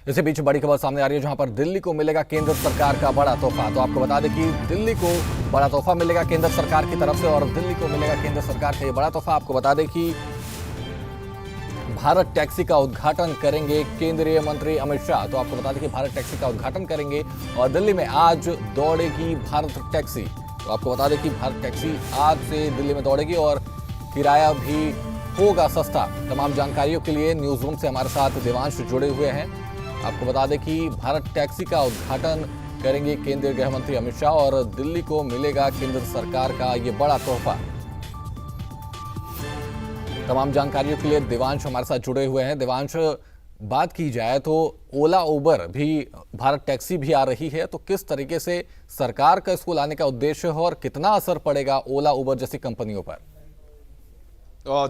इसी बीच बड़ी खबर सामने आ रही है जहां पर दिल्ली को मिलेगा केंद्र सरकार का बड़ा तोहफा। तो आपको बता दें कि दिल्ली को बड़ा तोहफा मिलेगा केंद्र सरकार की तरफ से और दिल्ली को मिलेगा केंद्र सरकार का ये बड़ा तोहफा। आपको बता दें कि भारत टैक्सी का उद्घाटन करेंगे केंद्रीय मंत्री अमित शाह। तो आपको बता दें कि भारत टैक्सी का उद्घाटन करेंगे और दिल्ली में आज दौड़ेगी भारत टैक्सी। तो आपको बता दें कि भारत टैक्सी आज से दिल्ली में दौड़ेगी और किराया भी होगा सस्ता। तमाम जानकारियों के लिए न्यूज रूम से हमारे साथ देवांश जुड़े हुए हैं। आपको बता दें कि भारत टैक्सी का उद्घाटन करेंगे केंद्रीय गृह मंत्री अमित शाह और दिल्ली को मिलेगा केंद्र सरकार का ये बड़ा तोहफा। तमाम जानकारियों के लिए देवांश हमारे साथ जुड़े हुए हैं। देवांश, बात की जाए तो ओला उबर भी भारत टैक्सी भी आ रही है, तो किस तरीके से सरकार का इसको लाने का उद्देश्य है और कितना असर पड़ेगा ओला उबर जैसी कंपनियों पर?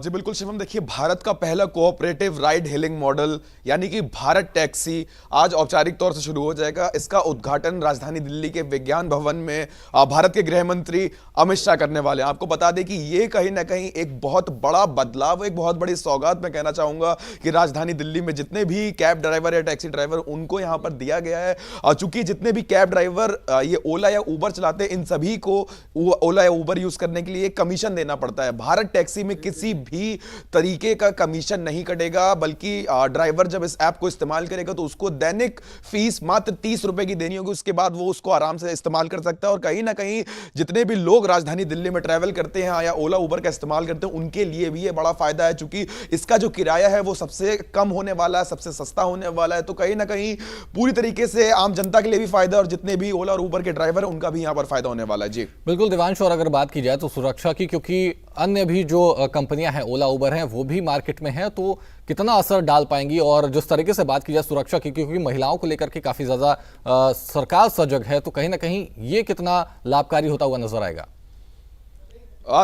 जी बिल्कुल शिवम, देखिए भारत का पहला कोऑपरेटिव राइड हेलिंग मॉडल यानी कि भारत टैक्सी आज औपचारिक तौर से शुरू हो जाएगा। इसका उद्घाटन राजधानी दिल्ली के विज्ञान भवन में भारत के गृह मंत्री अमित शाह करने वाले हैं। आपको बता दें कि ये कहीं ना कहीं एक बहुत बड़ा बदलाव, एक बहुत बड़ी सौगात मैं कहना चाहूंगा कि राजधानी दिल्ली में जितने भी कैब ड्राइवर या टैक्सी ड्राइवर उनको यहां पर दिया गया है। चूंकि जितने भी कैब ड्राइवर ये ओला या उबर चलाते हैं, इन सभी को ओला या उबर यूज करने के लिए कमीशन देना पड़ता है। भारत टैक्सी में किसी भी तरीके का कमीशन नहीं कटेगा, बल्कि ड्राइवर जब इस ऐप को इस्तेमाल करेगा तो उसको दैनिक फीस मात्र 30 रुपए की देनी होगी। उसके बाद वो उसको आराम से इस्तेमाल कर सकता है। और कहीं ना कहीं जितने भी लोग राजधानी दिल्ली में ट्रैवल करते हैं या ओला उबर का इस्तेमाल करते हैं, उनके लिए भी ये बड़ा फायदा है, चूंकि इसका जो किराया है वो सबसे कम होने वाला है, सबसे सस्ता होने वाला है। तो कहीं ना कहीं पूरी तरीके से आम जनता के लिए भी फायदा और जितने भी ओला और उबर के ड्राइवर हैं उनका भी यहां पर फायदा होने वाला है। जी बिल्कुल देवांश, और अगर बात की जाए तो सुरक्षा की, क्योंकि अन्य भी जो कंपनियां हैं ओला उबर हैं वो भी मार्केट में हैं, तो कितना असर डाल पाएंगी? और जिस तरीके से बात की जाए सुरक्षा की, क्योंकि महिलाओं को लेकर के काफी ज्यादा सरकार सजग है, तो कहीं ना कहीं ये कितना लाभकारी होता हुआ नजर आएगा?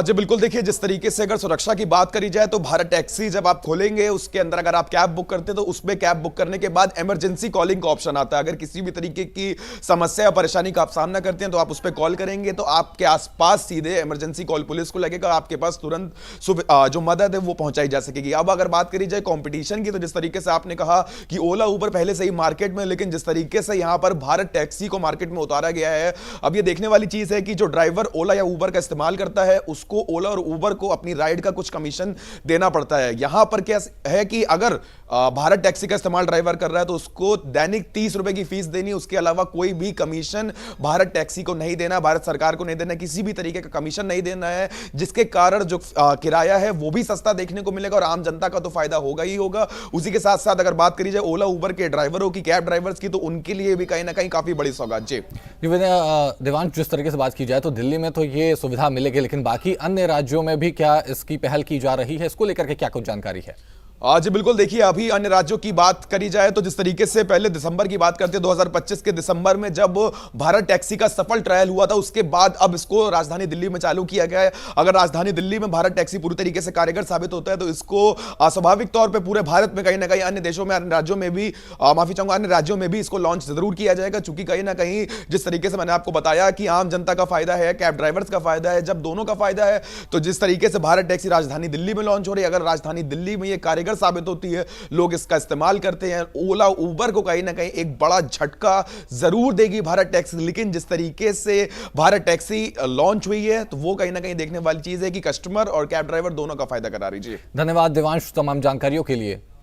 जी बिल्कुल, देखिए जिस तरीके से अगर सुरक्षा की बात करी जाए तो भारत टैक्सी जब आप खोलेंगे उसके अंदर अगर आप कैब बुक करते हैं तो उसमें कैब बुक करने के बाद इमरजेंसी कॉलिंग का ऑप्शन आता है। अगर किसी भी तरीके की समस्या या परेशानी का आप सामना करते हैं तो आप उस पर कॉल करेंगे तो आपके आसपास सीधे इमरजेंसी कॉल पुलिस को लगेगा, आपके पास तुरंत जो मदद है वो पहुंचाई जा सकेगी। अब अगर बात करी जाए कंपटीशन की, तो जिस तरीके से आपने कहा कि ओला उबर पहले से ही मार्केट में, लेकिन जिस तरीके से यहां पर भारत टैक्सी को मार्केट में उतारा गया है, अब ये देखने वाली चीज है कि जो ड्राइवर ओला या उबर का इस्तेमाल करता है उसको ओला और उबर को अपनी राइड का कुछ कमीशन देना पड़ता है। यहां पर क्या है कि अगर भारत टैक्सी का इस्तेमाल ड्राइवर कर रहा है तो उसको दैनिक 30 रुपए की फीस देनी, उसके अलावा कोई भी कमीशन भारत टैक्सी को नहीं देना, भारत सरकार को नहीं देना, किसी भी तरीके का कमीशन नहीं देना है, जिसके कारण जो किराया है वो भी सस्ता देखने को मिलेगा और आम जनता का तो फायदा होगा ही होगा। उसी के साथ साथ अगर बात करी जाए ओला उबर के ड्राइवरों की, कैब ड्राइवर्स की, तो उनके लिए भी कहीं ना कहीं काफी बड़ी सौगात। जी देवांश, जिस तरीके से बात की जाए तो दिल्ली में तो ये सुविधा मिलेगी, लेकिन बाकी अन्य राज्यों में भी क्या इसकी पहल की जा रही है? इसको लेकर के क्या कुछ जानकारी है? जी बिल्कुल, देखिए अभी अन्य राज्यों की बात करी जाए तो जिस तरीके से पहले दिसंबर की बात करते हैं, 2025 के दिसंबर में जब भारत टैक्सी का सफल ट्रायल हुआ था, उसके बाद अब इसको राजधानी दिल्ली में चालू किया गया है। अगर राजधानी दिल्ली में भारत टैक्सी पूरी तरीके से कारगर साबित होता है तो इसको स्वाभाविक तौर पर पूरे भारत में कहीं ना कहीं अन्य देशों में, अन्य राज्यों में भी, माफी चाहूंगा, अन्य राज्यों में भी इसको लॉन्च जरूर किया जाएगा। चूंकि कहीं ना कहीं जिस तरीके से मैंने आपको बताया कि आम जनता का फायदा है, कैब ड्राइवर्स का फायदा है, जब दोनों का फायदा है तो जिस तरीके से भारत टैक्सी राजधानी दिल्ली में लॉन्च हो रही है, अगर राजधानी दिल्ली में यह कारगर साबित होती है, लोग इसका इस्तेमाल करते हैं, ओला उबर को कहीं ना कहीं एक बड़ा झटका जरूर देगी भारत टैक्सी। लेकिन जिस तरीके से भारत टैक्सी लॉन्च हुई है तो वो कहीं ना कहीं देखने वाली चीज है कि कस्टमर और कैब ड्राइवर दोनों का फायदा करा रही है। धन्यवाद देवांश तमाम जानकारियों के लिए।